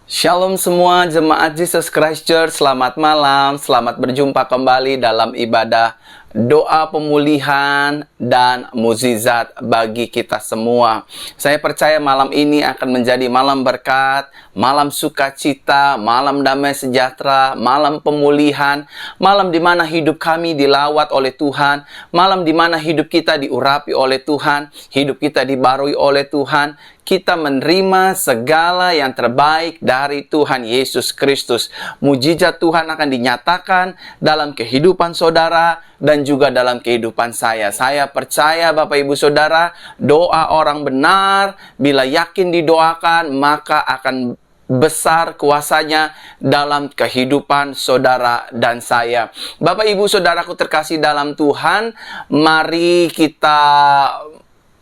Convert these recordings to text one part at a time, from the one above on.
Shalom semua jemaat Jesus Christ Church, selamat malam, selamat berjumpa kembali dalam ibadah doa pemulihan dan mukjizat bagi kita semua. Saya percaya malam ini akan menjadi malam berkat, malam sukacita, malam damai sejahtera, malam pemulihan, malam di mana hidup kami dilawat oleh Tuhan, malam di mana hidup kita diurapi oleh Tuhan, hidup kita dibarui oleh Tuhan. Kita menerima segala yang terbaik dari Tuhan Yesus Kristus. Mujizat Tuhan akan dinyatakan dalam kehidupan saudara dan juga dalam kehidupan saya. Saya percaya Bapak Ibu Saudara, doa orang benar bila yakin didoakan maka akan besar kuasanya dalam kehidupan saudara dan saya. Bapak Ibu Saudaraku terkasih dalam Tuhan, mari kita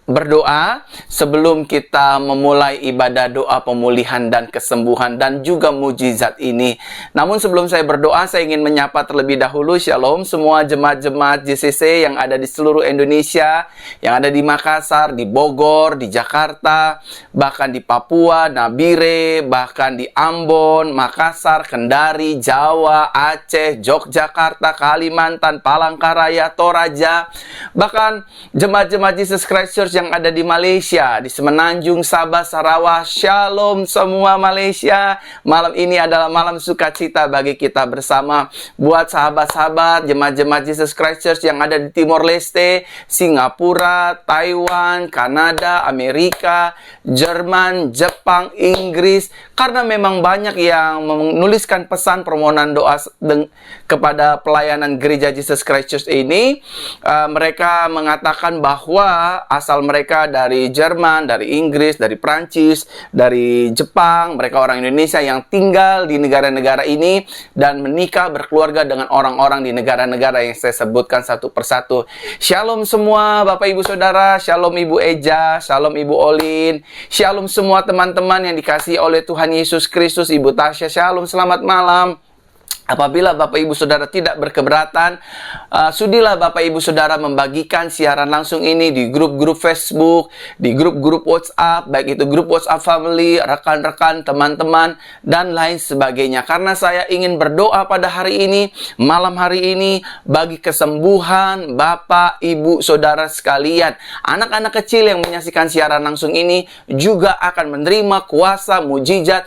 berdoa sebelum kita memulai ibadah doa pemulihan dan kesembuhan dan juga mujizat ini. Namun sebelum saya berdoa, saya ingin menyapa terlebih dahulu. Shalom semua jemaat-jemaat JCC yang ada di seluruh Indonesia, yang ada di Makassar, di Bogor, di Jakarta, bahkan di Papua, Nabire, bahkan di Ambon, Makassar, Kendari, Jawa, Aceh, Yogyakarta, Kalimantan, Palangkaraya, Toraja, bahkan jemaat-jemaat Jesus Christ Church yang ada di Malaysia, di Semenanjung, Sabah, Sarawak. Shalom semua Malaysia. Malam ini adalah malam sukacita bagi kita bersama. Buat sahabat-sahabat jemaat-jemaat Jesus Christ Church yang ada di Timor Leste, Singapura, Taiwan, Kanada, Amerika, Jerman, Jepang, Inggris. Karena memang banyak yang menuliskan pesan permohonan doa kepada pelayanan gereja Jesus Christ Church ini. Mereka mengatakan bahwa asal mereka dari Jerman, dari Inggris, dari Prancis, dari Jepang, mereka orang Indonesia yang tinggal di negara-negara ini dan menikah berkeluarga dengan orang-orang di negara-negara yang saya sebutkan satu persatu. Shalom semua Bapak Ibu Saudara, Shalom Ibu Eja, Shalom Ibu Olin, Shalom semua teman-teman yang dikasihi oleh Tuhan Yesus Kristus. Ibu Tasya, Shalom, selamat malam. Apabila Bapak Ibu Saudara tidak berkeberatan, sudilah Bapak Ibu Saudara membagikan siaran langsung ini di grup-grup Facebook, di grup-grup WhatsApp, baik itu grup WhatsApp family, rekan-rekan, teman-teman, dan lain sebagainya. Karena saya ingin berdoa pada hari ini, malam hari ini, bagi kesembuhan Bapak, Ibu, Saudara sekalian. Anak-anak kecil yang menyaksikan siaran langsung ini juga akan menerima kuasa mujizat,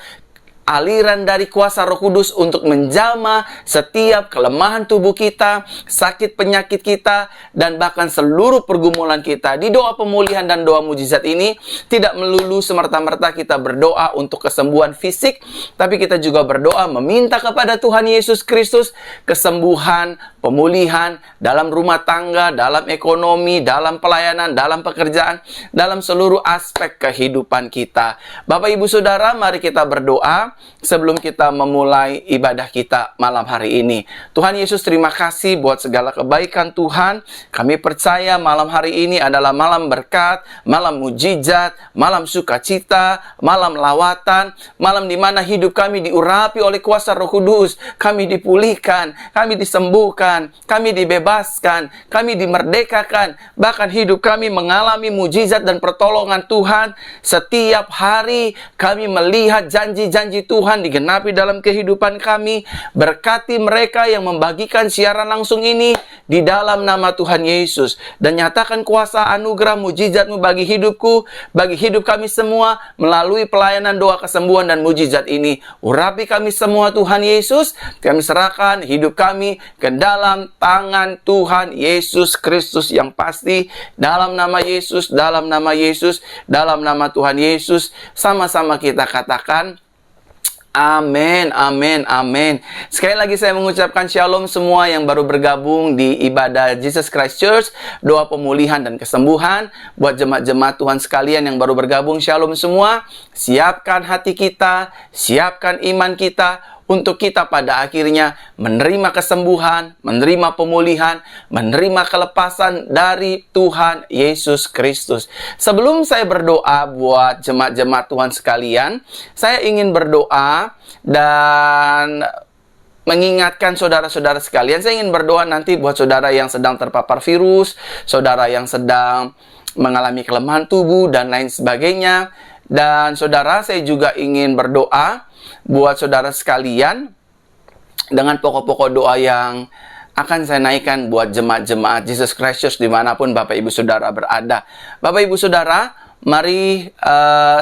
aliran dari kuasa Roh Kudus untuk menjamah setiap kelemahan tubuh kita, sakit penyakit kita, dan bahkan seluruh pergumulan kita. Di doa pemulihan dan doa mujizat ini, tidak melulu semerta-merta kita berdoa untuk kesembuhan fisik, tapi kita juga berdoa meminta kepada Tuhan Yesus Kristus kesembuhan, pemulihan dalam rumah tangga, dalam ekonomi, dalam pelayanan, dalam pekerjaan, dalam seluruh aspek kehidupan kita. Bapak Ibu Saudara, mari kita berdoa sebelum kita memulai ibadah kita malam hari ini. Tuhan Yesus, terima kasih buat segala kebaikan Tuhan. Kami percaya malam hari ini adalah malam berkat, malam mujizat, malam sukacita, malam lawatan, malam di mana hidup kami diurapi oleh kuasa Roh Kudus. Kami dipulihkan, kami disembuhkan, kami dibebaskan, kami dimerdekakan. Bahkan hidup kami mengalami mujizat dan pertolongan Tuhan. Setiap hari kami melihat janji-janji Tuhan digenapi dalam kehidupan kami. Berkati mereka yang membagikan siaran langsung ini di dalam nama Tuhan Yesus. Dan nyatakan kuasa anugerah mujizat-Mu bagi hidupku, bagi hidup kami semua melalui pelayanan doa kesembuhan dan mujizat ini. Urapi kami semua Tuhan Yesus. Kami serahkan hidup kami ke dalam tangan Tuhan Yesus Kristus yang pasti. Dalam nama Yesus, dalam nama Yesus, dalam nama Tuhan Yesus. Sama-sama kita katakan amin, amin, amin. Sekali lagi saya mengucapkan shalom semua yang baru bergabung di ibadah Jesus Christ Church, doa pemulihan dan kesembuhan. Buat jemaat-jemaat Tuhan sekalian yang baru bergabung, shalom semua. Siapkan hati kita, siapkan iman kita, untuk kita pada akhirnya menerima kesembuhan, menerima pemulihan, menerima kelepasan dari Tuhan Yesus Kristus. Sebelum saya berdoa buat jemaat-jemaat Tuhan sekalian, saya ingin berdoa dan mengingatkan saudara-saudara sekalian. Saya ingin berdoa nanti buat saudara yang sedang terpapar virus, saudara yang sedang mengalami kelemahan tubuh, dan lain sebagainya. Dan saudara, saya juga ingin berdoa buat saudara sekalian dengan pokok-pokok doa yang akan saya naikkan buat jemaat-jemaat Jesus Christ dimanapun Bapak Ibu Saudara berada. Bapak Ibu Saudara, mari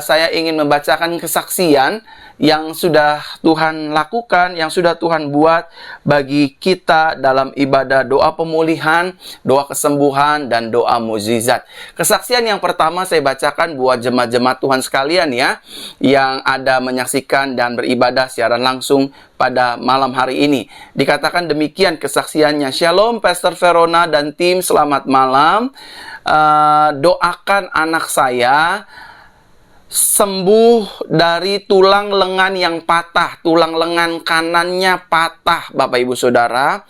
saya ingin membacakan kesaksian yang sudah Tuhan lakukan, yang sudah Tuhan buat bagi kita dalam ibadah doa pemulihan, doa kesembuhan, dan doa mukjizat. Kesaksian yang pertama saya bacakan buat jemaat-jemaat Tuhan sekalian ya, yang ada menyaksikan dan beribadah siaran langsung pada malam hari ini. Dikatakan demikian kesaksiannya. Shalom Pastor Verona dan tim, selamat malam. Doakan anak saya sembuh dari tulang lengan yang patah, tulang lengan kanannya patah, Bapak Ibu Saudara.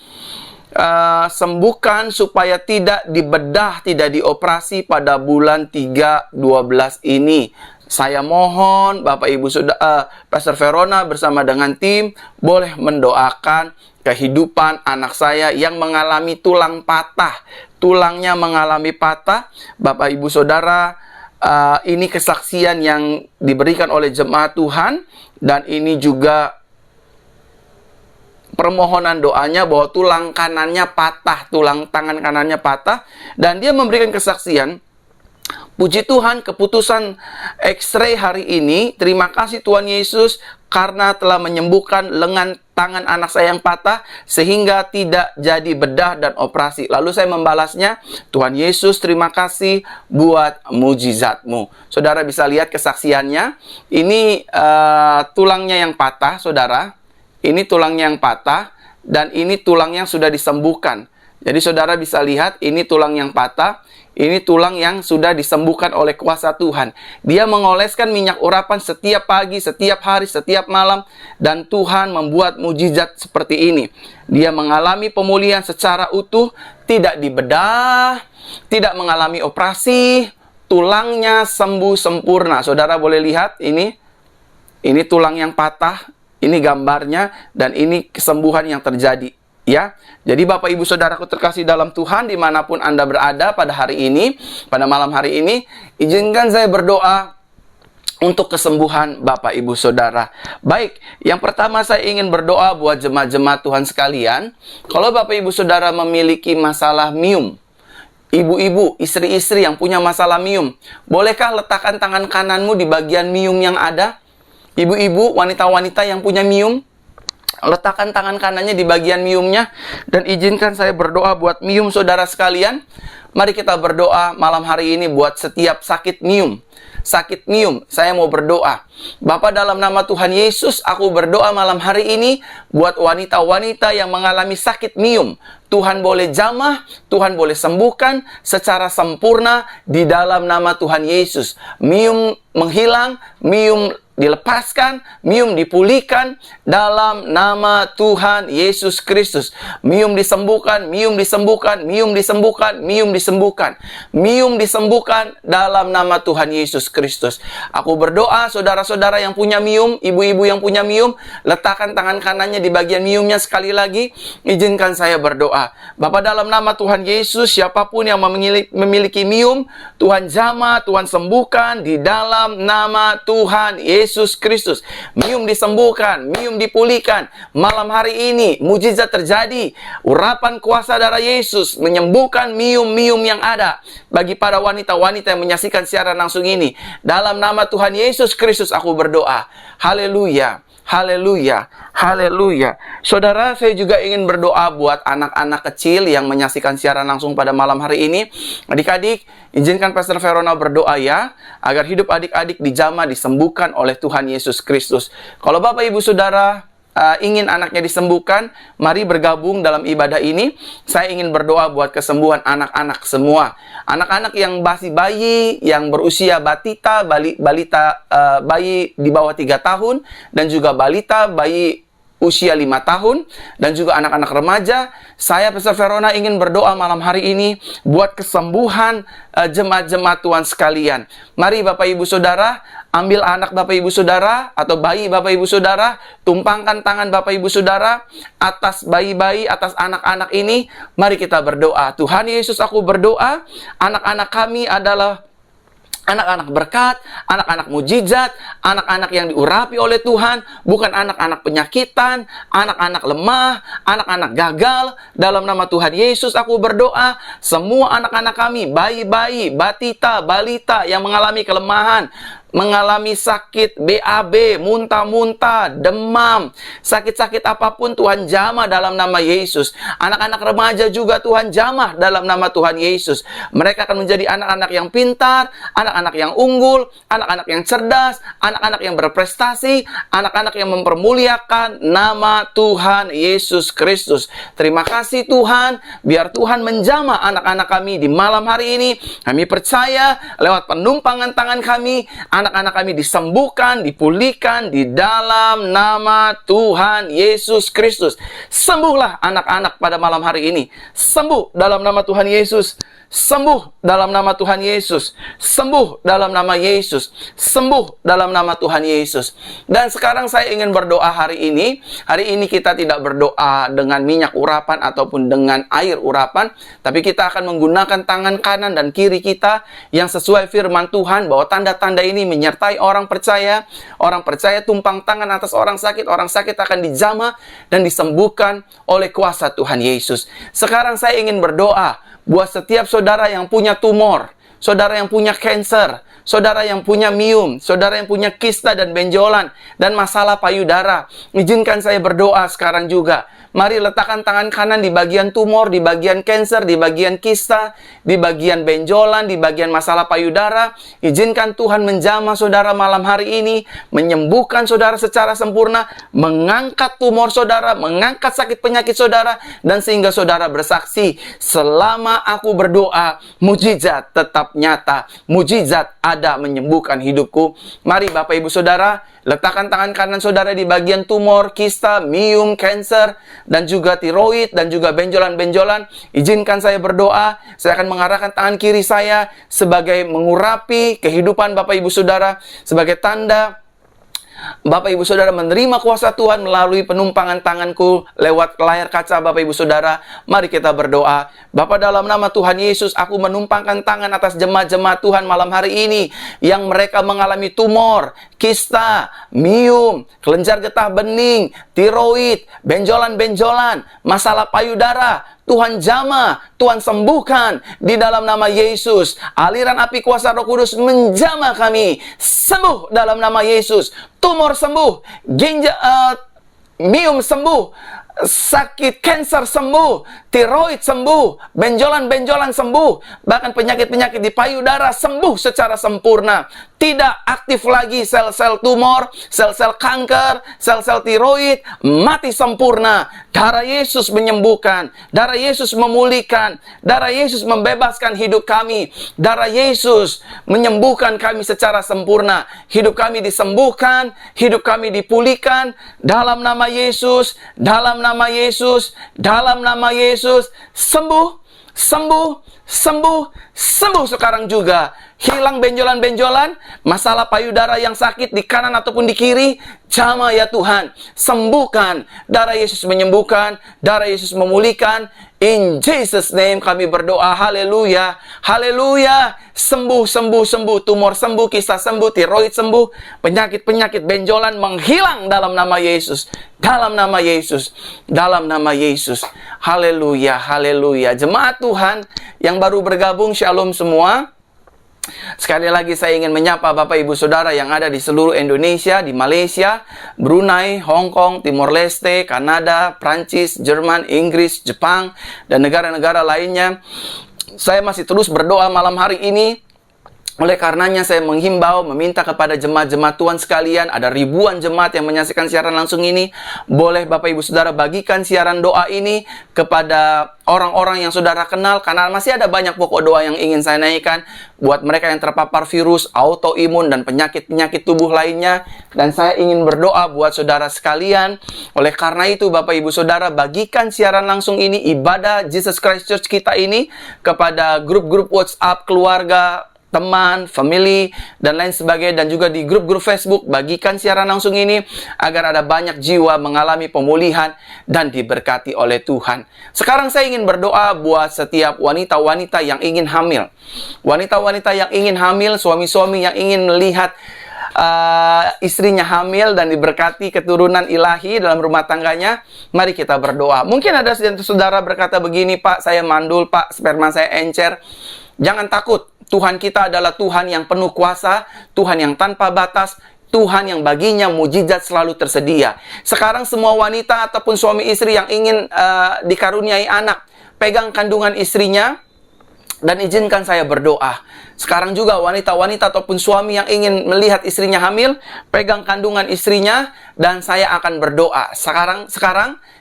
Sembuhkan supaya tidak dibedah, tidak dioperasi pada bulan 3/12 ini. Saya mohon Bapak Ibu Saudara, Pastor Verona bersama dengan tim boleh mendoakan kehidupan anak saya yang mengalami tulang patah. Tulangnya mengalami patah, Bapak Ibu Saudara. Ini kesaksian yang diberikan oleh jemaat Tuhan, dan ini juga permohonan doanya bahwa tulang kanannya patah, tulang tangan kanannya patah, dan dia memberikan kesaksian. Puji Tuhan, keputusan X-ray hari ini, terima kasih Tuhan Yesus karena telah menyembuhkan lengan tangan anak saya yang patah sehingga tidak jadi bedah dan operasi. Lalu saya membalasnya, Tuhan Yesus terima kasih buat mujizat-Mu. Saudara bisa lihat kesaksiannya. Ini tulangnya yang patah, saudara. Ini tulangnya yang patah dan ini tulang yang sudah disembuhkan. Jadi saudara bisa lihat, ini tulang yang patah. Ini tulang yang sudah disembuhkan oleh kuasa Tuhan. Dia mengoleskan minyak urapan setiap pagi, setiap hari, setiap malam. Dan Tuhan membuat mujizat seperti ini. Dia mengalami pemulihan secara utuh, tidak dibedah, tidak mengalami operasi. Tulangnya sembuh sempurna. Saudara boleh lihat ini. Ini tulang yang patah. Ini gambarnya. Dan ini kesembuhan yang terjadi. Ya, jadi Bapak Ibu Saudaraku terkasih dalam Tuhan dimanapun Anda berada pada hari ini, pada malam hari ini, izinkan saya berdoa untuk kesembuhan Bapak Ibu Saudara. Baik, yang pertama saya ingin berdoa buat jemaat-jemaat Tuhan sekalian. Kalau Bapak Ibu Saudara memiliki masalah mium, ibu-ibu, istri-istri yang punya masalah mium, bolehkah letakkan tangan kananmu di bagian mium yang ada? Ibu-ibu, wanita-wanita yang punya mium, letakkan tangan kanannya di bagian miumnya. Dan izinkan saya berdoa buat mium saudara sekalian. Mari kita berdoa malam hari ini buat setiap sakit mium. Sakit mium, saya mau berdoa. Bapa, dalam nama Tuhan Yesus, aku berdoa malam hari ini buat wanita-wanita yang mengalami sakit mium. Tuhan boleh jamah, Tuhan boleh sembuhkan secara sempurna di dalam nama Tuhan Yesus. Mium menghilang, mium dilepaskan, mium dipulihkan dalam nama Tuhan Yesus Kristus. Mium disembuhkan, mium disembuhkan, mium disembuhkan, mium disembuhkan. Mium disembuhkan dalam nama Tuhan Yesus Kristus. Aku berdoa saudara-saudara yang punya mium, ibu-ibu yang punya mium, letakkan tangan kanannya di bagian miumnya sekali lagi. Izinkan saya berdoa. Bapa, dalam nama Tuhan Yesus, siapapun yang memiliki mium, Tuhan jamah, Tuhan sembuhkan di dalam nama Tuhan Yesus Kristus. Mium disembuhkan, mium dipulihkan. Malam hari ini mujizat terjadi. Urapan kuasa darah Yesus menyembuhkan mium-mium yang ada bagi para wanita-wanita yang menyaksikan siaran langsung ini. Dalam nama Tuhan Yesus Kristus aku berdoa. Haleluya. Haleluya, haleluya. Saudara, saya juga ingin berdoa buat anak-anak kecil yang menyaksikan siaran langsung pada malam hari ini. Adik-adik, izinkan Pastor Verona berdoa ya, agar hidup adik-adik dijamah, disembuhkan oleh Tuhan Yesus Kristus. Kalau Bapak Ibu Saudara ingin anaknya disembuhkan, mari bergabung dalam ibadah ini. Saya ingin berdoa buat kesembuhan anak-anak semua. Anak-anak yang masih bayi, yang berusia batita, bayi di bawah 3 tahun, dan juga balita, bayi usia 5 tahun, dan juga anak-anak remaja. Saya, Pastor Verona, ingin berdoa malam hari ini buat kesembuhan jemaat-jemaat Tuhan sekalian. Mari Bapak Ibu Saudara, ambil anak Bapak Ibu Saudara atau bayi Bapak Ibu Saudara, tumpangkan tangan Bapak Ibu Saudara atas bayi-bayi, atas anak-anak ini. Mari kita berdoa. Tuhan Yesus, aku berdoa, anak-anak kami adalah anak-anak berkat, anak-anak mujizat, anak-anak yang diurapi oleh Tuhan, bukan anak-anak penyakitan, anak-anak lemah, anak-anak gagal. Dalam nama Tuhan Yesus aku berdoa, semua anak-anak kami, bayi-bayi, batita, balita yang mengalami kelemahan, mengalami sakit BAB, muntah-muntah, demam, sakit-sakit apapun Tuhan jamah dalam nama Yesus. Anak-anak remaja juga Tuhan jamah dalam nama Tuhan Yesus. Mereka akan menjadi anak-anak yang pintar, anak-anak yang unggul, anak-anak yang cerdas, anak-anak yang berprestasi, anak-anak yang mempermuliakan nama Tuhan Yesus Kristus. Terima kasih Tuhan, biar Tuhan menjamah anak-anak kami di malam hari ini. Kami percaya lewat penumpangan tangan kami, anak-anak kami disembuhkan, dipulihkan di dalam nama Tuhan Yesus Kristus. Sembuhlah anak-anak pada malam hari ini. Sembuh dalam nama Tuhan Yesus. Sembuh dalam nama Tuhan Yesus. Sembuh dalam nama Yesus. Sembuh dalam nama Tuhan Yesus. Dan sekarang saya ingin berdoa hari ini. Hari ini kita tidak berdoa dengan minyak urapan ataupun dengan air urapan, tapi kita akan menggunakan tangan kanan dan kiri kita yang sesuai firman Tuhan, bahwa tanda-tanda ini menyertai orang percaya. Orang percaya tumpang tangan atas orang sakit akan dijamah dan disembuhkan oleh kuasa Tuhan Yesus. Sekarang saya ingin berdoa buat setiap saudara yang punya tumor, saudara yang punya cancer, saudara yang punya miom, saudara yang punya kista dan benjolan, dan masalah payudara. Izinkan saya berdoa sekarang juga. Mari letakkan tangan kanan di bagian tumor, di bagian cancer, di bagian kista, di bagian benjolan, di bagian masalah payudara. Izinkan Tuhan menjamah saudara malam hari ini, menyembuhkan saudara secara sempurna, mengangkat tumor saudara, mengangkat sakit penyakit saudara, dan sehingga saudara bersaksi, selama aku berdoa, mujizat tetap nyata, mujizat ada menyembuhkan hidupku. Mari Bapak Ibu Saudara, letakkan tangan kanan saudara di bagian tumor, kista, miom, cancer, dan juga tiroid, dan juga benjolan-benjolan. Izinkan saya berdoa. Saya akan mengarahkan tangan kiri saya sebagai mengurapi kehidupan Bapak Ibu Saudara, sebagai tanda Bapak Ibu Saudara menerima kuasa Tuhan melalui penumpangan tanganku lewat layar kaca Bapak Ibu Saudara. Mari kita berdoa. Bapa, dalam nama Tuhan Yesus, aku menumpangkan tangan atas jemaat-jemaat Tuhan malam hari ini yang mereka mengalami tumor, kista, miom, kelenjar getah bening, tiroid, benjolan-benjolan, masalah payudara. Tuhan jamah, Tuhan sembuhkan di dalam nama Yesus. Aliran api kuasa Roh Kudus menjamah kami. Sembuh dalam nama Yesus. Tumor sembuh, miom sembuh, sakit kanker sembuh, tiroid sembuh, benjolan-benjolan sembuh, bahkan penyakit-penyakit di payudara sembuh secara sempurna. Tidak aktif lagi sel-sel tumor, sel-sel kanker, sel-sel tiroid, mati sempurna. Darah Yesus menyembuhkan, darah Yesus memulihkan, darah Yesus membebaskan hidup kami. Darah Yesus menyembuhkan kami secara sempurna. Hidup kami disembuhkan, hidup kami dipulihkan dalam nama Yesus, dalam nama Yesus, dalam nama Yesus. Sembuh, sembuh, sembuh, sembuh sekarang juga. Hilang benjolan-benjolan, masalah payudara yang sakit di kanan ataupun di kiri, jamah ya Tuhan. Sembuhkan, darah Yesus menyembuhkan, darah Yesus memulihkan. In Jesus name kami berdoa, haleluya, haleluya. Sembuh, sembuh, sembuh, tumor sembuh, kista sembuh, tiroid sembuh, penyakit-penyakit benjolan menghilang dalam nama Yesus. Dalam nama Yesus, dalam nama Yesus. Haleluya, haleluya. Jemaat Tuhan yang baru bergabung, shalom semua. Sekali lagi saya ingin menyapa Bapak Ibu Saudara yang ada di seluruh Indonesia, di Malaysia, Brunei, Hong Kong, Timor Leste, Kanada, Prancis, Jerman, Inggris, Jepang, dan negara-negara lainnya. Saya masih terus berdoa malam hari ini. Oleh karenanya saya menghimbau, meminta kepada jemaat-jemaat Tuhan sekalian, ada ribuan jemaat yang menyaksikan siaran langsung ini. Boleh Bapak Ibu Saudara bagikan siaran doa ini kepada orang-orang yang saudara kenal, karena masih ada banyak pokok doa yang ingin saya naikkan buat mereka yang terpapar virus, autoimun, dan penyakit-penyakit tubuh lainnya. Dan saya ingin berdoa buat saudara sekalian. Oleh karena itu Bapak Ibu Saudara, bagikan siaran langsung ini, ibadah Jesus Christ Church kita ini, kepada grup-grup WhatsApp keluarga, teman, family, dan lain sebagainya, dan juga di grup-grup Facebook. Bagikan siaran langsung ini agar ada banyak jiwa mengalami pemulihan dan diberkati oleh Tuhan. Sekarang saya ingin berdoa buat setiap wanita-wanita yang ingin hamil. Wanita-wanita yang ingin hamil, suami-suami yang ingin melihat istrinya hamil dan diberkati keturunan ilahi dalam rumah tangganya. Mari kita berdoa. Mungkin ada saudara berkata begini, Pak, saya mandul, Pak, sperma saya encer. Jangan takut. Tuhan kita adalah Tuhan yang penuh kuasa, Tuhan yang tanpa batas, Tuhan yang baginya mujizat selalu tersedia. Sekarang semua wanita ataupun suami istri yang ingin dikaruniai anak, pegang kandungan istrinya dan izinkan saya berdoa. Sekarang juga wanita-wanita ataupun suami yang ingin melihat istrinya hamil, pegang kandungan istrinya dan saya akan berdoa. Sekarang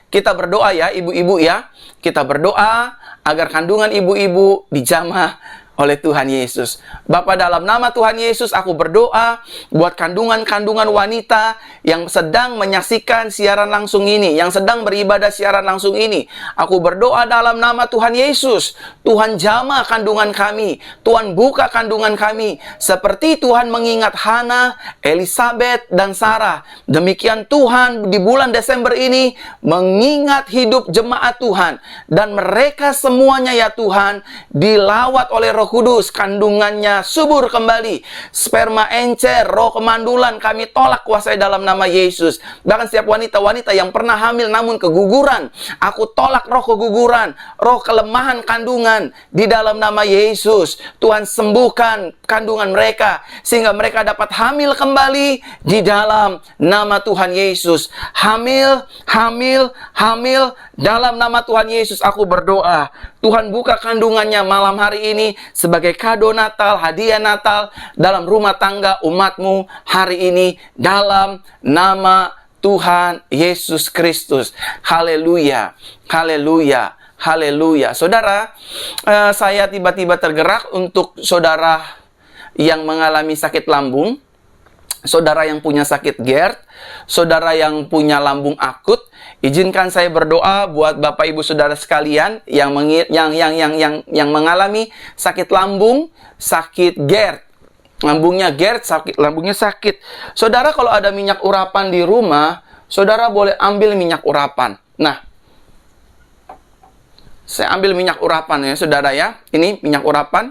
kita berdoa ya, ibu-ibu ya. Kita berdoa agar kandungan ibu-ibu dijamah oleh Tuhan Yesus. Bapa, dalam nama Tuhan Yesus, aku berdoa buat kandungan-kandungan wanita yang sedang menyaksikan siaran langsung ini, yang sedang beribadah siaran langsung ini. Aku berdoa dalam nama Tuhan Yesus, Tuhan jamah kandungan kami, Tuhan buka kandungan kami, seperti Tuhan mengingat Hana, Elizabeth, dan Sarah. Demikian Tuhan di bulan Desember ini mengingat hidup jemaat Tuhan, dan mereka semuanya ya Tuhan dilawat oleh Roh Kudus, kandungannya subur kembali. Sperma encer, roh kemandulan kami tolak kuasai dalam nama Yesus. Bahkan setiap wanita-wanita yang pernah hamil namun keguguran, aku tolak roh keguguran, roh kelemahan kandungan di dalam nama Yesus. Tuhan sembuhkan kandungan mereka sehingga mereka dapat hamil kembali di dalam nama Tuhan Yesus. Hamil dalam nama Tuhan Yesus aku berdoa. Tuhan buka kandungannya malam hari ini sebagai kado Natal, hadiah Natal dalam rumah tangga umatmu hari ini dalam nama Tuhan Yesus Kristus. Haleluya, haleluya, haleluya. Saudara, saya tiba-tiba tergerak untuk saudara yang mengalami sakit lambung, saudara yang punya sakit GERD, saudara yang punya lambung akut. Izinkan saya berdoa buat Bapak Ibu Saudara sekalian yang mengalami sakit lambung, sakit GERD. Lambungnya GERD, lambungnya sakit. Saudara, kalau ada minyak urapan di rumah, saudara boleh ambil minyak urapan. Nah, saya ambil minyak urapan ya, saudara ya. Ini minyak urapan.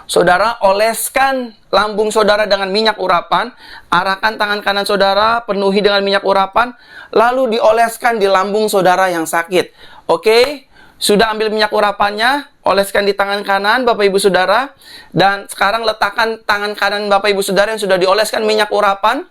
Saudara oleskan lambung saudara dengan minyak urapan, arahkan tangan kanan saudara, penuhi dengan minyak urapan, lalu dioleskan di lambung saudara yang sakit. Oke? Sudah ambil minyak urapannya, oleskan di tangan kanan Bapak Ibu Saudara, dan sekarang letakkan tangan kanan Bapak Ibu Saudara yang sudah dioleskan minyak urapan,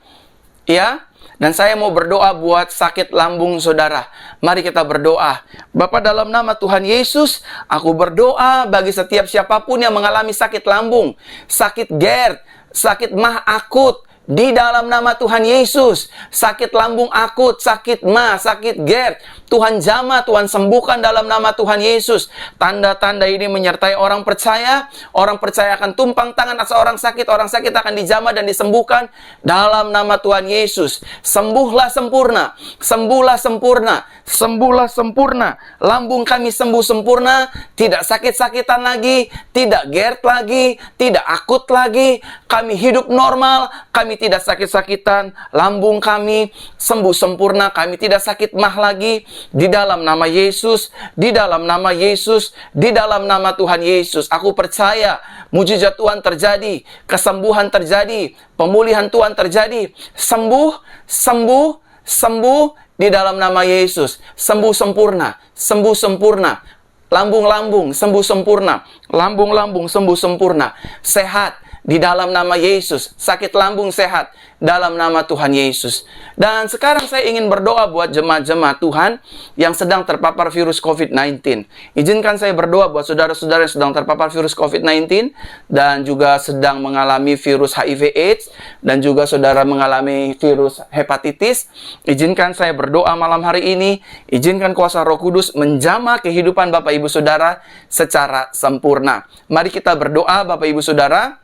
ya. Dan saya mau berdoa buat sakit lambung saudara. Mari kita berdoa. Bapa, dalam nama Tuhan Yesus, aku berdoa bagi setiap siapapun yang mengalami sakit lambung, sakit GERD, sakit mah akut, di dalam nama Tuhan Yesus. Sakit lambung akut, sakit mah, sakit GERD, Tuhan jamah, Tuhan sembuhkan dalam nama Tuhan Yesus. Tanda-tanda ini menyertai orang percaya akan tumpang tangan seorang sakit akan dijamah dan disembuhkan dalam nama Tuhan Yesus. Sembuhlah sempurna, sembuhlah sempurna, sembuhlah sempurna. Lambung kami sembuh sempurna, tidak sakit-sakitan lagi, tidak GERD lagi, tidak akut lagi. Kami hidup normal, kami tidak sakit-sakitan, lambung kami sembuh sempurna, kami tidak sakit mah lagi. Di dalam nama Yesus, di dalam nama Yesus, di dalam nama Tuhan Yesus, aku percaya mujizat Tuhan terjadi, kesembuhan terjadi, pemulihan Tuhan terjadi. Sembuh, sembuh, sembuh di dalam nama Yesus. Sembuh sempurna, sembuh sempurna. Lambung-lambung sembuh sempurna, lambung-lambung sembuh sempurna. Sehat di dalam nama Yesus. Sakit lambung sehat dalam nama Tuhan Yesus. Dan sekarang saya ingin berdoa buat jemaat-jemaat Tuhan yang sedang terpapar virus COVID-19. Izinkan saya berdoa buat saudara-saudara yang sedang terpapar virus COVID-19 dan juga sedang mengalami virus HIV AIDS dan juga saudara mengalami virus hepatitis. Izinkan saya berdoa malam hari ini. Izinkan kuasa Roh Kudus menjamah kehidupan Bapak Ibu Saudara secara sempurna. Mari kita berdoa Bapak Ibu Saudara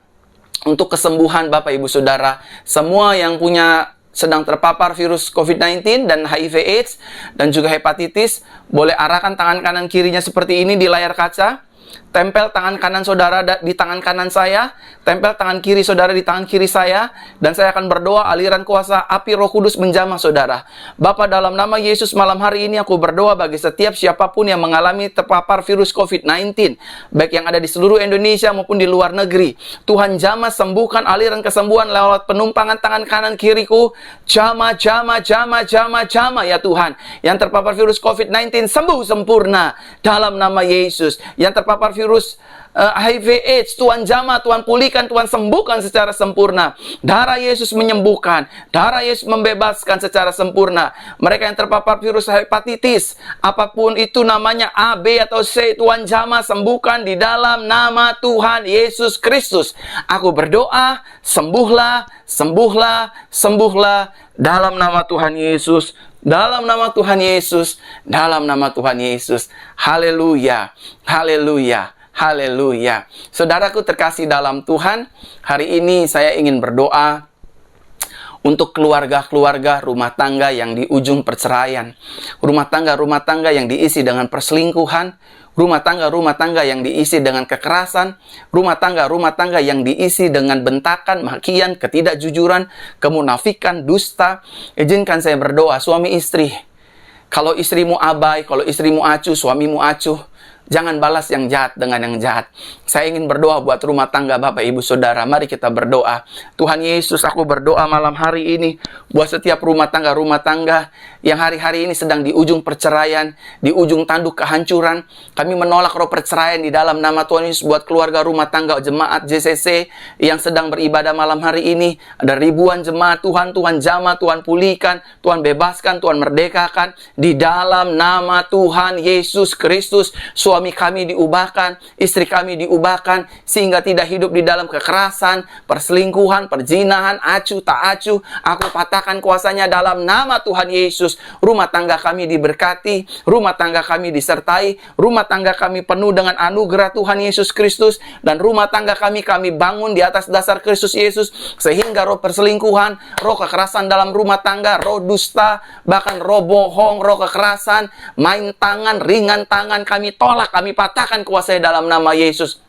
untuk kesembuhan Bapak Ibu Saudara. Semua yang sedang terpapar virus COVID-19 dan HIV AIDS dan juga hepatitis, boleh arahkan tangan kanan kirinya seperti ini di layar kaca. tempel tangan kanan saudara di tangan kanan saya, tempel tangan kiri saudara di tangan kiri saya, dan saya akan berdoa aliran kuasa api Roh Kudus menjamah saudara. Bapa, dalam nama Yesus malam hari ini aku berdoa bagi setiap siapapun yang mengalami terpapar virus COVID-19, baik yang ada di seluruh Indonesia maupun di luar negeri. Tuhan jamah, sembuhkan aliran kesembuhan lewat penumpangan tangan kanan kiriku. Jamah ya Tuhan. Yang terpapar virus COVID-19 sembuh sempurna dalam nama Yesus. Yang terpapar virus HIV AIDS, Tuhan jamah, Tuhan pulihkan, Tuhan sembuhkan secara sempurna. Darah Yesus menyembuhkan, darah Yesus membebaskan secara sempurna. Mereka yang terpapar virus hepatitis, apapun itu namanya, A, B, atau C, Tuhan jamah, sembuhkan di dalam nama Tuhan Yesus Kristus. Aku berdoa, sembuhlah, sembuhlah, sembuhlah dalam nama Tuhan Yesus. Dalam nama Tuhan Yesus, dalam nama Tuhan Yesus. Haleluya, haleluya, haleluya. Saudaraku terkasih dalam Tuhan, hari ini saya ingin berdoa untuk keluarga-keluarga rumah tangga yang di ujung perceraian. Rumah tangga yang diisi dengan perselingkuhan, rumah tangga yang diisi dengan kekerasan, rumah tangga yang diisi dengan bentakan, makian, ketidakjujuran, kemunafikan, dusta. Izinkan saya berdoa, suami istri. Kalau istrimu abai, kalau istrimu acuh, suamimu acuh, jangan balas yang jahat dengan yang jahat. Saya ingin berdoa buat rumah tangga Bapak Ibu Saudara. Mari kita berdoa. Tuhan Yesus, aku berdoa malam hari ini buat setiap rumah tangga yang hari-hari ini sedang di ujung perceraian, di ujung tanduk kehancuran. Kami menolak roh perceraian di dalam nama Tuhan Yesus buat keluarga rumah tangga jemaat JCC yang sedang beribadah malam hari ini. Ada ribuan jemaat Tuhan, Tuhan jamah, Tuhan pulihkan, Tuhan bebaskan, Tuhan merdekakan di dalam nama Tuhan Yesus Kristus. Suami kami diubahkan, istri kami diubahkan, sehingga tidak hidup di dalam kekerasan, perselingkuhan, perzinahan, acuh tak acuh. Aku patahkan kuasanya dalam nama Tuhan Yesus. Rumah tangga kami diberkati, rumah tangga kami disertai, rumah tangga kami penuh dengan anugerah Tuhan Yesus Kristus, dan rumah tangga kami bangun di atas dasar Kristus Yesus, sehingga roh perselingkuhan, roh kekerasan dalam rumah tangga, roh dusta, bahkan roh bohong, roh kekerasan, main tangan, ringan tangan, kami tolak, kami patahkan kuasanya dalam nama Yesus.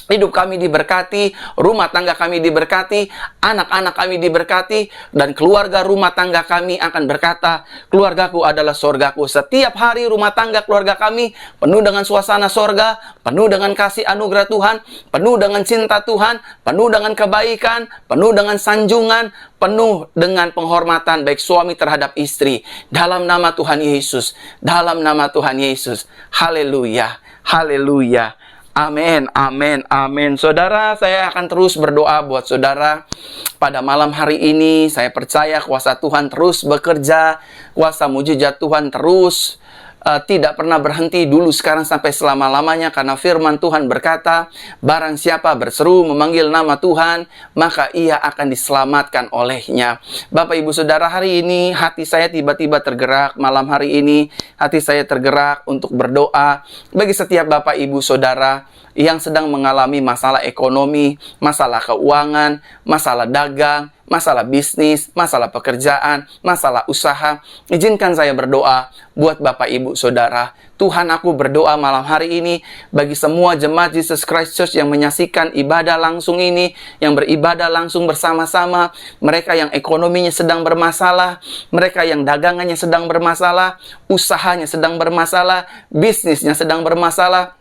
Hidup kami diberkati, rumah tangga kami diberkati, anak-anak kami diberkati, dan keluarga rumah tangga kami akan berkata, keluargaku adalah sorgaku. Setiap hari rumah tangga keluarga kami penuh dengan suasana sorga, penuh dengan kasih anugerah Tuhan, penuh dengan cinta Tuhan, penuh dengan kebaikan, penuh dengan sanjungan, penuh dengan penghormatan baik suami terhadap istri. Dalam nama Tuhan Yesus, dalam nama Tuhan Yesus. Haleluya, haleluya. Amin, amin, amin. Saudara, saya akan terus berdoa buat saudara pada malam hari ini. Saya percaya kuasa Tuhan terus bekerja, kuasa mujizat Tuhan terus tidak pernah berhenti dulu, sekarang, sampai selama-lamanya. Karena firman Tuhan berkata, barang siapa berseru memanggil nama Tuhan, maka ia akan diselamatkan olehnya. Bapak Ibu Saudara, hari ini hati saya tiba-tiba tergerak. Malam hari ini hati saya tergerak untuk berdoa bagi setiap Bapak Ibu Saudara yang sedang mengalami masalah ekonomi, masalah keuangan, masalah dagang, masalah bisnis, masalah pekerjaan, masalah usaha. Izinkan saya berdoa buat Bapak Ibu Saudara. Tuhan, aku berdoa malam hari ini bagi semua jemaat Jesus Christ Church yang menyaksikan ibadah langsung ini, yang beribadah langsung bersama-sama, mereka yang ekonominya sedang bermasalah, mereka yang dagangannya sedang bermasalah, usahanya sedang bermasalah, bisnisnya sedang bermasalah.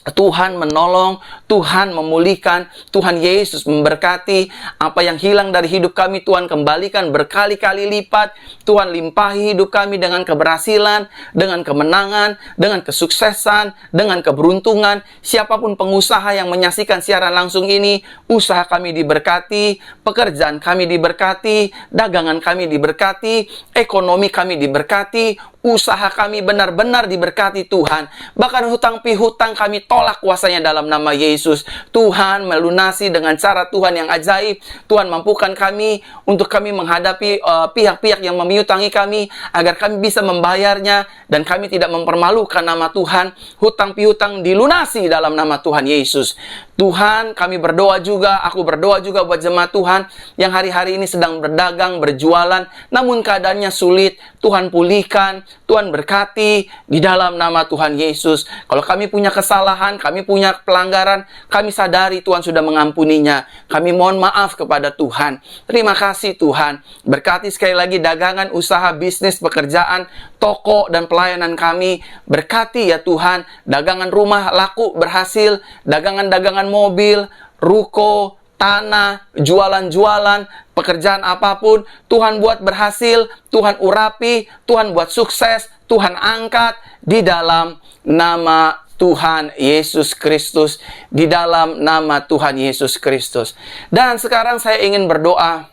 Tuhan menolong, Tuhan memulihkan, Tuhan Yesus memberkati. Apa yang hilang dari hidup kami, Tuhan kembalikan berkali-kali lipat. Tuhan limpahi hidup kami dengan keberhasilan, dengan kemenangan, dengan kesuksesan, dengan keberuntungan. Siapapun pengusaha yang menyaksikan siaran langsung ini, usaha kami diberkati, pekerjaan kami diberkati, dagangan kami diberkati, ekonomi kami diberkati, usaha kami benar-benar diberkati Tuhan. Bahkan hutang pihutang kami tolak kuasanya dalam nama Yesus. Tuhan melunasi dengan cara Tuhan yang ajaib. Tuhan mampukan kami untuk kami menghadapi pihak-pihak yang memiutangi kami, agar kami bisa membayarnya dan kami tidak mempermalukan nama Tuhan. Hutang pihutang dilunasi dalam nama Tuhan Yesus. Tuhan, kami berdoa juga, aku berdoa juga buat jemaat Tuhan yang hari-hari ini sedang berdagang, berjualan, namun keadaannya sulit. Tuhan pulihkan, Tuhan berkati di dalam nama Tuhan Yesus. Kalau kami punya kesalahan, kesalahan, kami punya pelanggaran, kami sadari Tuhan sudah mengampuninya. Kami mohon maaf kepada Tuhan. Terima kasih Tuhan. Berkati sekali lagi dagangan, usaha, bisnis, pekerjaan, toko, dan pelayanan kami. Berkati ya Tuhan, dagangan rumah laku berhasil, dagangan-dagangan mobil, ruko, tanah, jualan-jualan, pekerjaan apapun, Tuhan buat berhasil, Tuhan urapi, Tuhan buat sukses, Tuhan angkat di dalam nama Tuhan Yesus Kristus, di dalam nama Tuhan Yesus Kristus. Dan sekarang saya ingin berdoa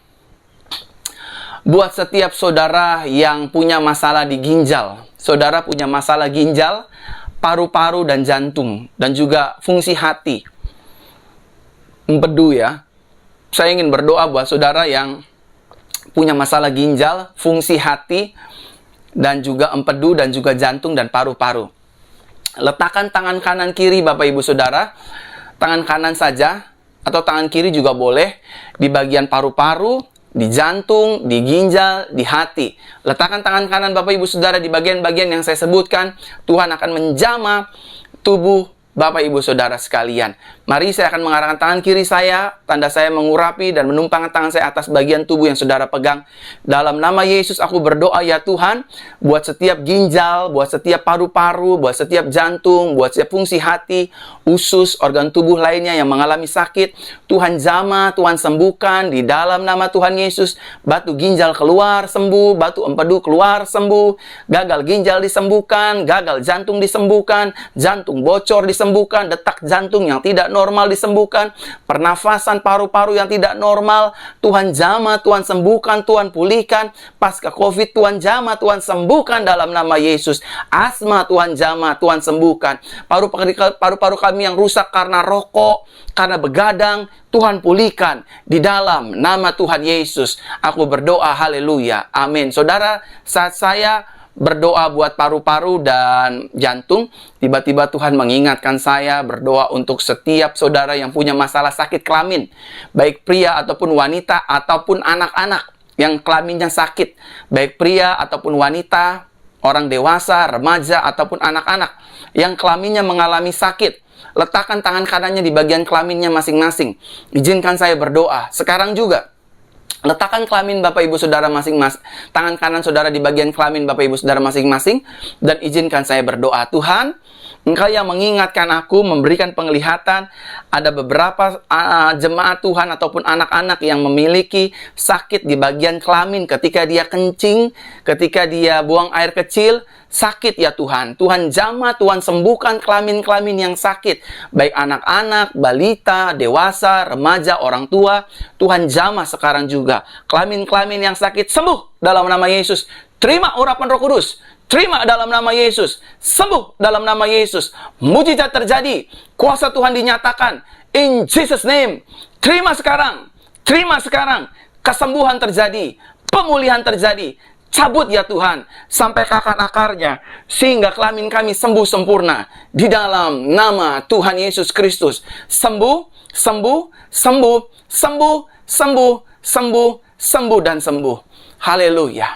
buat setiap saudara yang punya masalah di ginjal. Saudara punya masalah ginjal, paru-paru dan jantung, dan juga fungsi hati. Empedu ya. Saya ingin berdoa buat saudara yang punya masalah ginjal, fungsi hati, dan juga empedu, dan juga jantung dan paru-paru. Letakkan tangan kanan kiri Bapak Ibu Saudara, tangan kanan saja, atau tangan kiri juga boleh, di bagian paru-paru, di jantung, di ginjal, di hati. Letakkan tangan kanan Bapak Ibu Saudara di bagian-bagian yang saya sebutkan. Tuhan akan menjamah tubuh Bapak Ibu Saudara sekalian. Mari saya akan mengarahkan tangan kiri saya, tanda saya mengurapi dan menumpangkan tangan saya atas bagian tubuh yang saudara pegang. Dalam nama Yesus aku berdoa ya Tuhan, buat setiap ginjal, buat setiap paru-paru, buat setiap jantung, buat setiap fungsi hati, usus, organ tubuh lainnya yang mengalami sakit, Tuhan jamah, Tuhan sembuhkan di dalam nama Tuhan Yesus. Batu ginjal keluar sembuh, batu empedu keluar sembuh, gagal ginjal disembuhkan, gagal jantung disembuhkan, jantung bocor disembuhkan, detak jantung yang tidak normal disembuhkan, pernafasan paru-paru yang tidak normal, Tuhan jamah, Tuhan sembuhkan, Tuhan pulihkan. Pasca COVID, Tuhan jamah, Tuhan sembuhkan dalam nama Yesus. Asma, Tuhan jamah, Tuhan sembuhkan. Paru-paru kami yang rusak karena rokok, karena begadang, Tuhan pulihkan di dalam nama Tuhan Yesus. Aku berdoa, haleluya, amin. Saudara, saat saya berdoa buat paru-paru dan jantung, tiba-tiba Tuhan mengingatkan saya berdoa untuk setiap saudara yang punya masalah sakit kelamin, baik pria ataupun wanita ataupun anak-anak yang kelaminnya sakit, baik pria ataupun wanita, orang dewasa, remaja ataupun anak-anak yang kelaminnya mengalami sakit. Letakkan tangan kanannya di bagian kelaminnya masing-masing. Izinkan saya berdoa sekarang juga. Letakkan kelamin Bapak Ibu Saudara masing-masing, tangan kanan saudara di bagian kelamin Bapak Ibu Saudara masing-masing, dan izinkan saya berdoa. Tuhan, Engkau yang mengingatkan aku, memberikan penglihatan. Ada beberapa jemaat Tuhan ataupun anak-anak yang memiliki sakit di bagian kelamin ketika dia kencing, ketika dia buang air kecil, sakit ya Tuhan. Tuhan jamah, Tuhan sembuhkan kelamin-kelamin yang sakit, baik anak-anak, balita, dewasa, remaja, orang tua. Tuhan jamah sekarang juga kelamin-kelamin yang sakit, sembuh dalam nama Yesus. Terima urapan Roh Kudus, terima dalam nama Yesus, sembuh dalam nama Yesus. Mujizat terjadi, kuasa Tuhan dinyatakan in Jesus name. Terima sekarang, kesembuhan terjadi, pemulihan terjadi. Cabut ya Tuhan sampai ke akar-akarnya, sehingga kelamin kami sembuh sempurna di dalam nama Tuhan Yesus Kristus. Sembuh, sembuh, sembuh, sembuh, sembuh, sembuh, sembuh dan sembuh. Haleluya.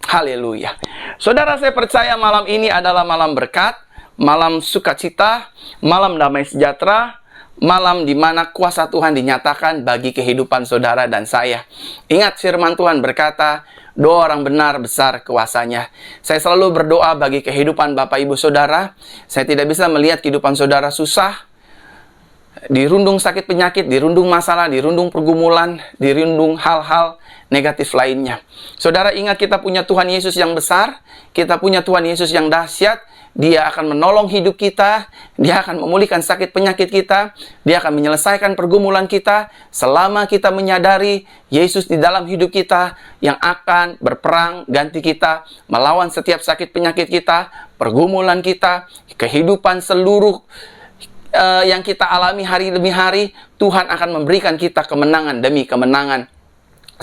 Haleluya. Saudara, saya percaya malam ini adalah malam berkat, malam sukacita, malam damai sejahtera, malam di mana kuasa Tuhan dinyatakan bagi kehidupan saudara dan saya. Ingat firman Tuhan berkata, doa orang benar besar kuasanya. Saya selalu berdoa bagi kehidupan Bapak Ibu Saudara. Saya tidak bisa melihat kehidupan saudara susah, dirundung sakit penyakit, dirundung masalah, dirundung pergumulan, dirundung hal-hal negatif lainnya. Saudara, ingat kita punya Tuhan Yesus yang besar, kita punya Tuhan Yesus yang dahsyat. Dia akan menolong hidup kita, Dia akan memulihkan sakit penyakit kita, Dia akan menyelesaikan pergumulan kita selama kita menyadari Yesus di dalam hidup kita yang akan berperang ganti kita, melawan setiap sakit penyakit kita, pergumulan kita, kehidupan seluruh yang kita alami hari demi hari. Tuhan akan memberikan kita kemenangan demi kemenangan.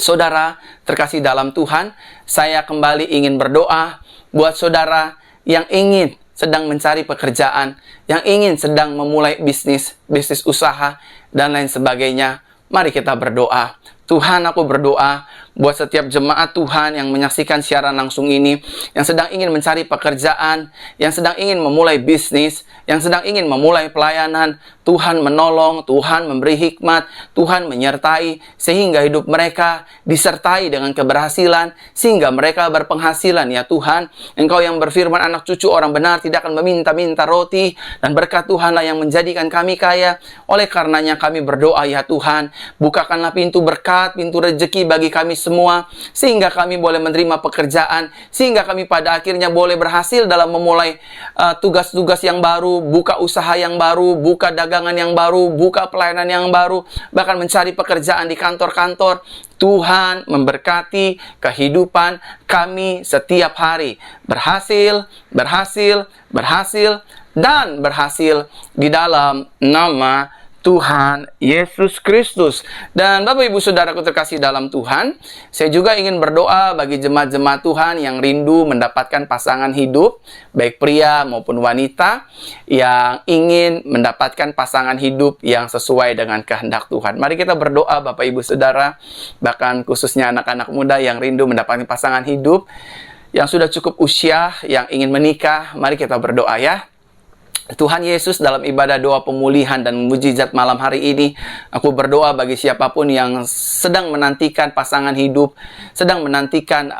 Saudara terkasih dalam Tuhan, saya kembali ingin berdoa buat saudara yang ingin sedang mencari pekerjaan, yang ingin sedang memulai bisnis usaha, dan lain sebagainya. Mari kita berdoa. Tuhan, aku berdoa, buat setiap jemaat Tuhan yang menyaksikan siaran langsung ini, yang sedang ingin mencari pekerjaan, yang sedang ingin memulai bisnis, yang sedang ingin memulai pelayanan. Tuhan menolong, Tuhan memberi hikmat, Tuhan menyertai, sehingga hidup mereka disertai dengan keberhasilan, sehingga mereka berpenghasilan. Ya Tuhan, Engkau yang berfirman, anak cucu orang benar tidak akan meminta-minta roti, dan berkat Tuhanlah yang menjadikan kami kaya. Oleh karenanya kami berdoa, ya Tuhan, bukakanlah pintu berkat, pintu rezeki bagi kami semua, sehingga kami boleh menerima pekerjaan, sehingga kami pada akhirnya boleh berhasil dalam memulai tugas-tugas yang baru, buka usaha yang baru, buka dagangan yang baru, buka pelayanan yang baru, bahkan mencari pekerjaan di kantor-kantor. Tuhan memberkati kehidupan kami setiap hari. Berhasil, berhasil, berhasil, dan berhasil di dalam nama Tuhan Yesus Kristus. Dan Bapak Ibu Saudaraku terkasih dalam Tuhan, saya juga ingin berdoa bagi jemaat-jemaat Tuhan yang rindu mendapatkan pasangan hidup, baik pria maupun wanita, yang ingin mendapatkan pasangan hidup yang sesuai dengan kehendak Tuhan. Mari kita berdoa Bapak Ibu Saudara, bahkan khususnya anak-anak muda yang rindu mendapatkan pasangan hidup, yang sudah cukup usia, yang ingin menikah. Mari kita berdoa ya. Tuhan Yesus, dalam ibadah doa pemulihan dan mujizat malam hari ini, aku berdoa bagi siapapun yang sedang menantikan pasangan hidup, sedang menantikan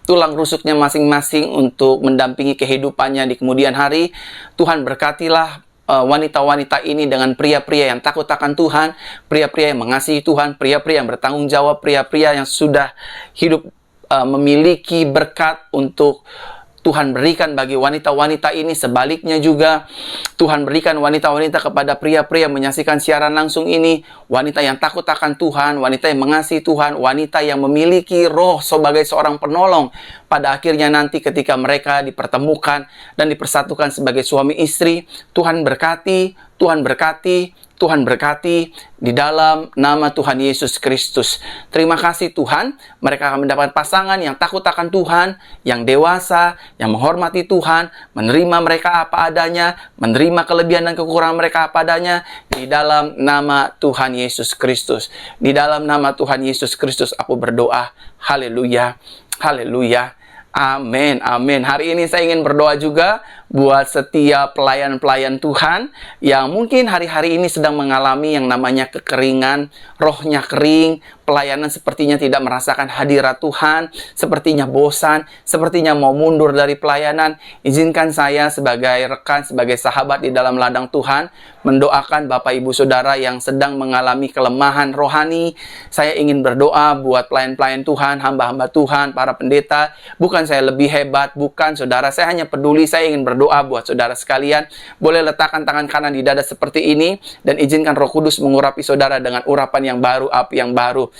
tulang rusuknya masing-masing untuk mendampingi kehidupannya di kemudian hari. Tuhan berkatilah wanita-wanita ini dengan pria-pria yang takut akan Tuhan, pria-pria yang mengasihi Tuhan, pria-pria yang bertanggung jawab, pria-pria yang sudah hidup memiliki berkat untuk Tuhan berikan bagi wanita-wanita ini. Sebaliknya juga, Tuhan berikan wanita-wanita kepada pria-pria yang menyaksikan siaran langsung ini, wanita yang takut akan Tuhan, wanita yang mengasihi Tuhan, wanita yang memiliki roh sebagai seorang penolong. Pada akhirnya nanti ketika mereka dipertemukan dan dipersatukan sebagai suami istri, Tuhan berkati, Tuhan berkati, Tuhan berkati di dalam nama Tuhan Yesus Kristus. Terima kasih Tuhan, mereka akan mendapat pasangan yang takut akan Tuhan, yang dewasa, yang menghormati Tuhan, menerima mereka apa adanya, menerima kelebihan dan kekurangan mereka apa adanya, di dalam nama Tuhan Yesus Kristus. Di dalam nama Tuhan Yesus Kristus aku berdoa. Haleluya, haleluya. Amin, amin. Hari ini saya ingin berdoa juga buat setiap pelayan-pelayan Tuhan yang mungkin hari-hari ini sedang mengalami yang namanya kekeringan, rohnya kering, pelayanan sepertinya tidak merasakan hadirat Tuhan, sepertinya bosan, sepertinya mau mundur dari pelayanan. Izinkan saya sebagai rekan, sebagai sahabat di dalam ladang Tuhan, mendoakan Bapak Ibu Saudara yang sedang mengalami kelemahan rohani. Saya ingin berdoa buat pelayan-pelayan Tuhan, hamba-hamba Tuhan, para pendeta. Bukan saya lebih hebat, bukan saudara, saya hanya peduli, saya ingin berdoa buat saudara sekalian. Boleh letakkan tangan kanan di dada seperti ini, dan izinkan Roh Kudus mengurapi saudara dengan urapan yang baru, api yang baru.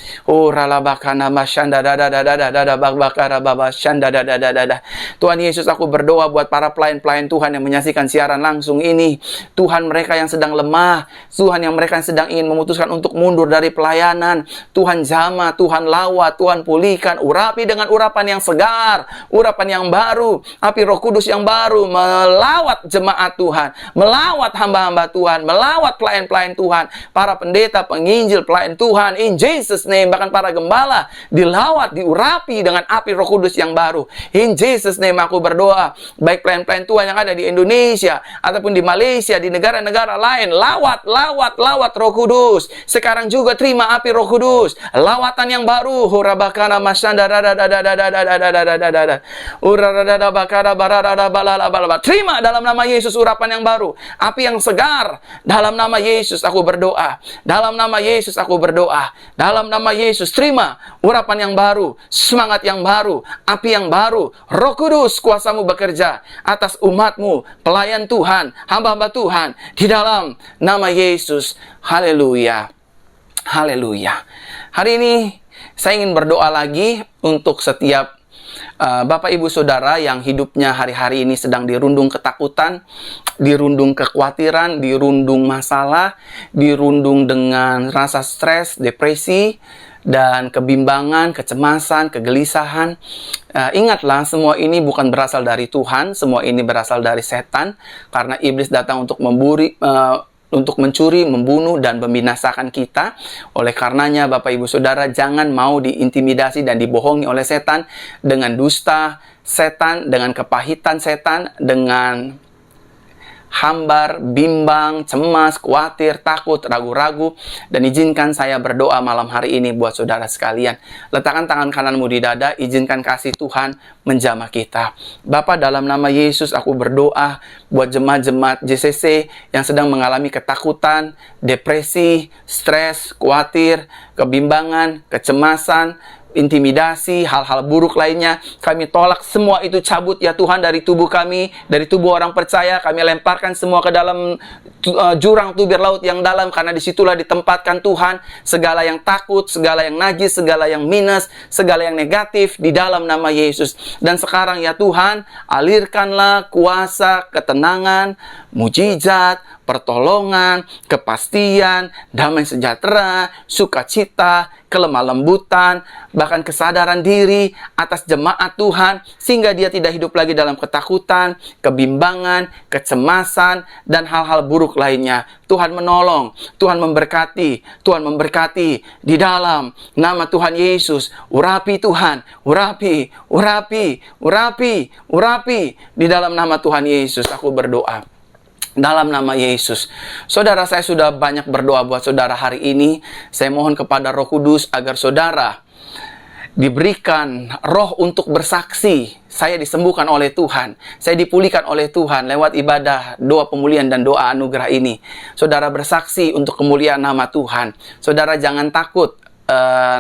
Tuhan Yesus, aku berdoa buat para pelayan-pelayan Tuhan yang menyaksikan siaran langsung ini. Tuhan, mereka yang sedang lemah, Tuhan yang mereka yang sedang ingin memutuskan untuk mundur dari pelayanan, Tuhan jamah, Tuhan lawat, Tuhan pulihkan, urapi dengan urapan yang segar, urapan yang baru, api Roh Kudus yang baru melawat jemaat Tuhan, melawat hamba-hamba Tuhan, melawat pelayan-pelayan Tuhan, para pendeta, penginjil, pelayan Tuhan, in Jesus name, bahkan para gembala dilawat, diurapi dengan api Roh Kudus yang baru. In Jesus name aku berdoa, baik pelayan-pelayan Tuhan yang ada di Indonesia ataupun di Malaysia, di negara-negara lain, lawat, lawat, lawat Roh Kudus. Sekarang juga terima api Roh Kudus, lawatan yang baru. Hurabakana masyanda terima dalam nama Yesus urapan yang baru, api yang segar. Dalam nama Yesus aku berdoa, dalam nama Yesus aku berdoa, dalam nama Yesus terima urapan yang baru, semangat yang baru, api yang baru. Roh Kudus, kuasamu bekerja atas umatmu, pelayan Tuhan, hamba-hamba Tuhan, di dalam nama Yesus. Haleluya, haleluya. Hari ini saya ingin berdoa lagi untuk setiap Bapak Ibu Saudara yang hidupnya hari-hari ini sedang dirundung ketakutan, dirundung kekhawatiran, dirundung masalah, dirundung dengan rasa stres, depresi, dan kebimbangan, kecemasan, kegelisahan. Ingatlah, semua ini bukan berasal dari Tuhan, semua ini berasal dari setan, karena iblis datang untuk untuk mencuri, membunuh, dan membinasakan kita. Oleh karenanya, Bapak Ibu Saudara, jangan mau diintimidasi dan dibohongi oleh setan dengan dusta setan, dengan kepahitan setan, dengan hambar, bimbang, cemas, khawatir, takut, ragu-ragu. Dan izinkan saya berdoa malam hari ini buat saudara sekalian. Letakkan tangan kananmu di dada, izinkan kasih Tuhan menjamah kita. Bapa, dalam nama Yesus aku berdoa buat jemaat-jemaat JCC yang sedang mengalami ketakutan, depresi, stres, khawatir, kebimbangan, kecemasan, intimidasi, hal-hal buruk lainnya. Kami tolak semua itu, cabut ya Tuhan dari tubuh kami, dari tubuh orang percaya. Kami lemparkan semua ke dalam jurang tubir laut yang dalam, karena disitulah ditempatkan Tuhan segala yang takut, segala yang najis, segala yang minus, segala yang negatif di dalam nama Yesus. Dan sekarang ya Tuhan, alirkanlah kuasa, ketenangan, mujizat, pertolongan, kepastian, damai sejahtera, sukacita, kelemah lembutan, bahkan kesadaran diri atas jemaat Tuhan, sehingga dia tidak hidup lagi dalam ketakutan, kebimbangan, kecemasan, dan hal-hal buruk lainnya. Tuhan menolong, Tuhan memberkati, Tuhan memberkati di dalam nama Tuhan Yesus. Urapi Tuhan, urapi, urapi, urapi, urapi di dalam nama Tuhan Yesus. Aku berdoa dalam nama Yesus. Saudara, saya sudah banyak berdoa buat saudara hari ini. Saya mohon kepada Roh Kudus agar saudara diberikan roh untuk bersaksi. Saya disembuhkan oleh Tuhan, saya dipulihkan oleh Tuhan lewat ibadah, doa pemulihan, dan doa anugerah ini. Saudara bersaksi untuk kemuliaan nama Tuhan. Saudara jangan takut.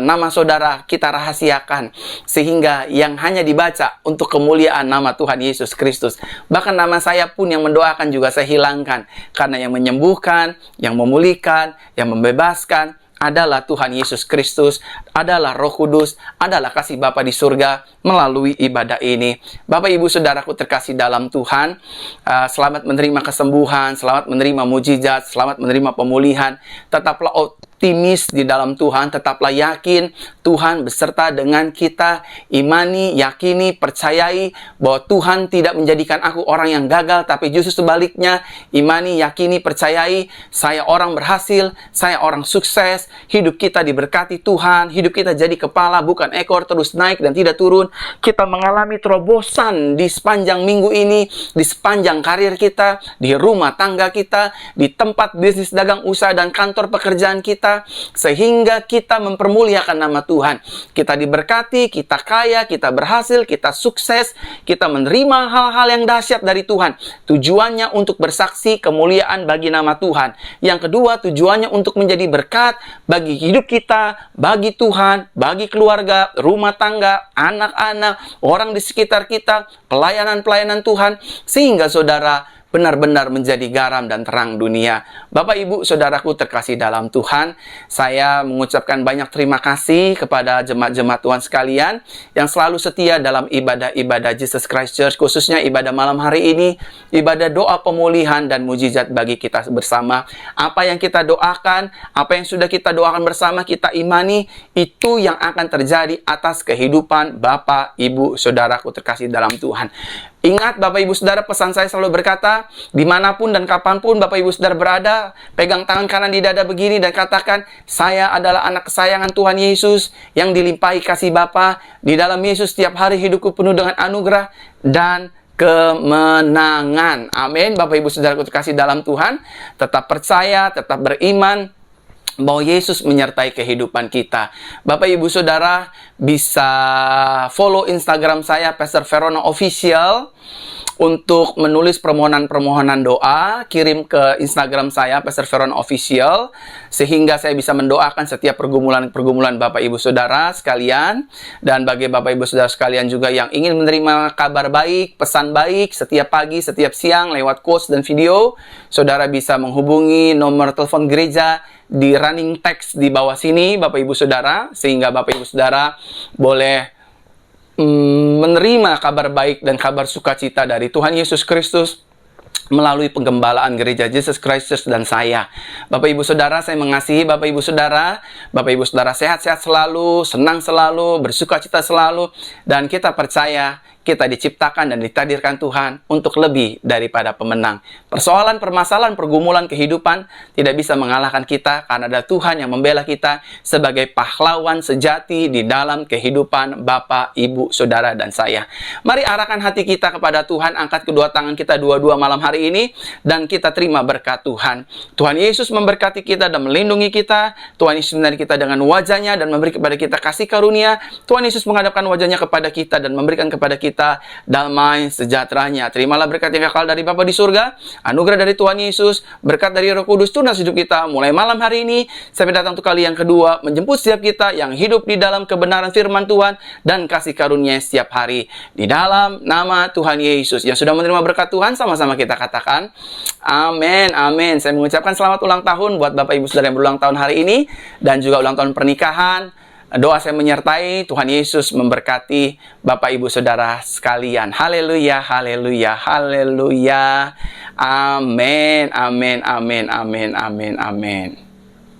Nama saudara kita rahasiakan, sehingga yang hanya dibaca untuk kemuliaan nama Tuhan Yesus Kristus. Bahkan nama saya pun yang mendoakan juga saya hilangkan, karena yang menyembuhkan, yang memulihkan, yang membebaskan adalah Tuhan Yesus Kristus, adalah Roh Kudus, adalah kasih Bapa di surga melalui ibadah ini. Bapak Ibu Saudaraku terkasih dalam Tuhan, selamat menerima kesembuhan, selamat menerima mujizat, selamat menerima pemulihan. Tetaplah optimis di dalam Tuhan, tetaplah yakin Tuhan beserta dengan kita. Imani, yakini, percayai bahwa Tuhan tidak menjadikan aku orang yang gagal, tapi justru sebaliknya. Imani, yakini, percayai saya orang berhasil, saya orang sukses. Hidup kita diberkati Tuhan, hidup kita jadi kepala bukan ekor, terus naik dan tidak turun. Kita mengalami terobosan di sepanjang minggu ini, di sepanjang karir kita, di rumah tangga kita, di tempat bisnis, dagang, usaha, dan kantor pekerjaan kita, sehingga kita mempermuliakan nama Tuhan. Kita diberkati, kita kaya, kita berhasil, kita sukses, kita menerima hal-hal yang dahsyat dari Tuhan. Tujuannya untuk bersaksi kemuliaan bagi nama Tuhan. Yang kedua, tujuannya untuk menjadi berkat bagi hidup kita, bagi Tuhan, bagi keluarga, rumah tangga, anak-anak, orang di sekitar kita, pelayanan-pelayanan Tuhan, sehingga saudara benar-benar menjadi garam dan terang dunia. Bapak, Ibu, Saudaraku terkasih dalam Tuhan, saya mengucapkan banyak terima kasih kepada jemaat-jemaat Tuhan sekalian yang selalu setia dalam ibadah-ibadah Jesus Christ Church, khususnya ibadah malam hari ini, ibadah doa pemulihan dan mujizat bagi kita bersama. Apa yang kita doakan, apa yang sudah kita doakan bersama, kita imani, itu yang akan terjadi atas kehidupan Bapak, Ibu, Saudaraku terkasih dalam Tuhan. Ingat Bapak Ibu Saudara, pesan saya selalu berkata, dimanapun dan kapanpun Bapak Ibu Saudara berada, pegang tangan kanan di dada begini dan katakan, saya adalah anak kesayangan Tuhan Yesus yang dilimpahi kasih Bapa. Di dalam Yesus setiap hari hidupku penuh dengan anugerah dan kemenangan. Amin. Bapak Ibu Saudaraku terkasih dalam Tuhan, tetap percaya, tetap beriman bahwa Yesus menyertai kehidupan kita. Bapak Ibu Saudara bisa follow Instagram saya, Pastor Verona Official, untuk menulis permohonan-permohonan doa. Kirim ke Instagram saya, Pastor Verona Official, sehingga saya bisa mendoakan setiap pergumulan-pergumulan Bapak Ibu Saudara sekalian. Dan bagi Bapak Ibu Saudara sekalian juga yang ingin menerima kabar baik, pesan baik setiap pagi, setiap siang lewat quotes dan video, saudara bisa menghubungi nomor telepon gereja di running text di bawah sini, Bapak Ibu Saudara, sehingga Bapak Ibu Saudara boleh menerima kabar baik dan kabar sukacita dari Tuhan Yesus Kristus melalui penggembalaan Gereja Jesus Christ Church dan saya. Bapak Ibu Saudara, saya mengasihi Bapak Ibu Saudara. Bapak Ibu Saudara sehat-sehat selalu, senang selalu, bersukacita selalu, dan kita percaya kita diciptakan dan ditakdirkan Tuhan untuk lebih daripada pemenang. Persoalan, permasalahan, pergumulan kehidupan tidak bisa mengalahkan kita karena ada Tuhan yang membela kita sebagai pahlawan sejati di dalam kehidupan Bapak, Ibu, Saudara, dan saya. Mari arahkan hati kita kepada Tuhan, angkat kedua tangan kita dua-dua malam hari ini, dan kita terima berkat Tuhan. Tuhan Yesus memberkati kita dan melindungi kita. Tuhan Yesus menarik kita dengan wajahnya dan memberi kepada kita kasih karunia. Tuhan Yesus menghadapkan wajahnya kepada kita dan memberikan kepada kita damai sejahteranya. Terimalah berkat yang kekal dari Bapa di surga, anugerah dari Tuhan Yesus, berkat dari Roh Kudus tunas hidup kita mulai malam hari ini sampai datang untuk kali yang kedua, menjemput setiap kita yang hidup di dalam kebenaran firman Tuhan dan kasih karunia setiap hari. Di dalam nama Tuhan Yesus. Yang sudah menerima berkat Tuhan, sama-sama kita katakan amin, amin. Saya mengucapkan selamat ulang tahun buat Bapak Ibu Saudara yang berulang tahun hari ini, dan juga ulang tahun pernikahan. Doa saya menyertai, Tuhan Yesus memberkati Bapak Ibu Saudara sekalian. Haleluya, haleluya, haleluya. Amin, amin, amin, amin, amin, amin.